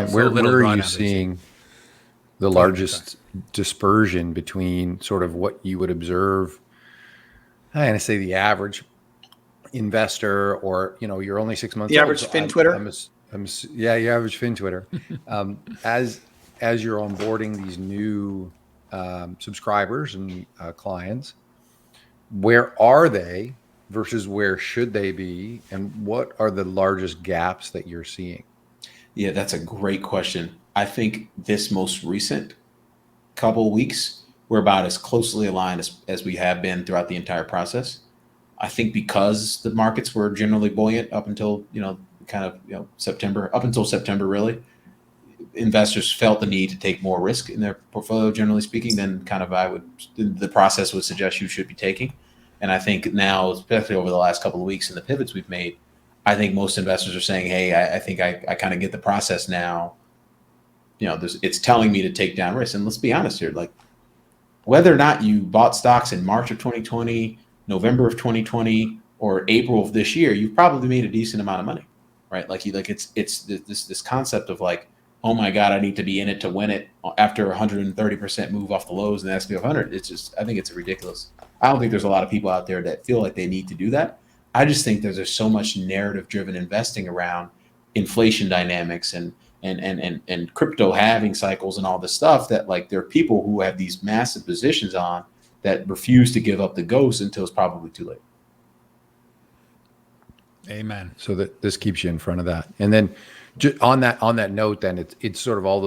point, So where are run you of it, seeing the Go ahead, largest dispersion between sort of what you would observe? I'm going to say the average investor, or you're only 6 months The old, average so Fin Twitter. yeah, your average Fin Twitter. As you're onboarding these new subscribers and clients, where are they versus where should they be, and what are the largest gaps that you're seeing? Yeah, that's a great question. I think this most recent couple of weeks, we're about as closely aligned as we have been throughout the entire process. I think because the markets were generally buoyant up until, September, up until September, really, investors felt the need to take more risk in their portfolio, generally speaking, than the process would suggest you should be taking. And I think now, especially over the last couple of weeks and the pivots we've made, I think most investors are saying, hey, I think I kind of get the process now. It's telling me to take down risk. And let's be honest here, like whether or not you bought stocks in March of 2020, November of 2020, or April of this year, you've probably made a decent amount of money, right? It's this concept of like, oh my God, I need to be in it to win it after 130% move off the lows in the S&P 500. I think it's ridiculous. I don't think there's a lot of people out there that feel like they need to do that. I just think there's so much narrative driven investing around inflation dynamics and crypto halving cycles and all this stuff that like there are people who have these massive positions on that refuse to give up the ghost until it's probably too late. Amen. So that this keeps you in front of that. And then on that note, then it's sort of all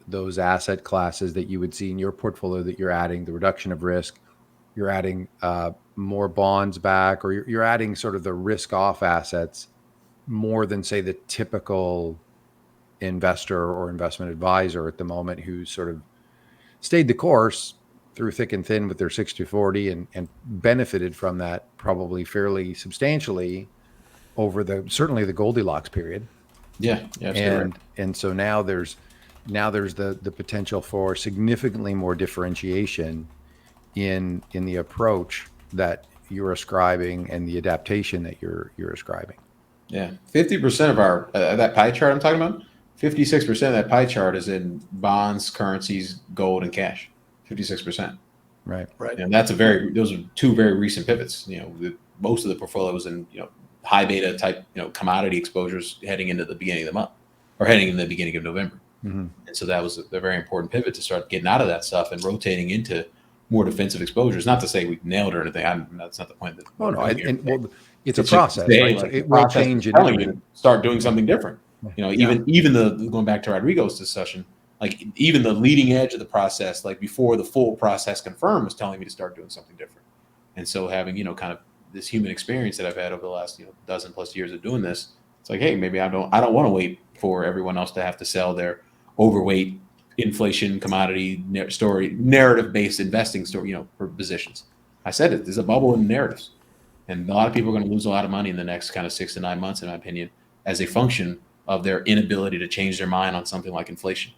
those asset classes that you would see in your portfolio that you're adding, the reduction of risk, you're adding more bonds back, or you're adding sort of the risk off assets more than, say, the typical investor or investment advisor at the moment, who sort of stayed the course through thick and thin with their 60-40 and benefited from that probably fairly substantially over certainly the Goldilocks period. Yeah, absolutely. And so now there's the potential for significantly more differentiation in the approach that you're ascribing and the adaptation that you're ascribing. Yeah, 50% of our that pie chart I'm talking about, 56% of that pie chart is in bonds, currencies, gold, and cash. 56%. Right. And those are two very recent pivots. Most of the portfolio was in high beta type commodity exposures heading into the beginning of the month or heading in the beginning of November. Mm-hmm. And so that was a very important pivot to start getting out of that stuff and rotating into more defensive exposures. Not to say we nailed it or anything. That's not the point. It's a process, right? Like, it will change. Telling you to start doing something different. Even the going back to Rodrigo's discussion, like even the leading edge of the process, like before the full process confirmed, was telling me to start doing something different. And so having kind of this human experience that I've had over the last dozen plus years of doing this, it's like, hey, maybe I don't want to wait for everyone else to have to sell their overweight inflation commodity narrative based investing story for positions. I said it, there's a bubble in narratives, and a lot of people are going to lose a lot of money in the next kind of 6 to 9 months, in my opinion, as a function of their inability to change their mind on something like inflation.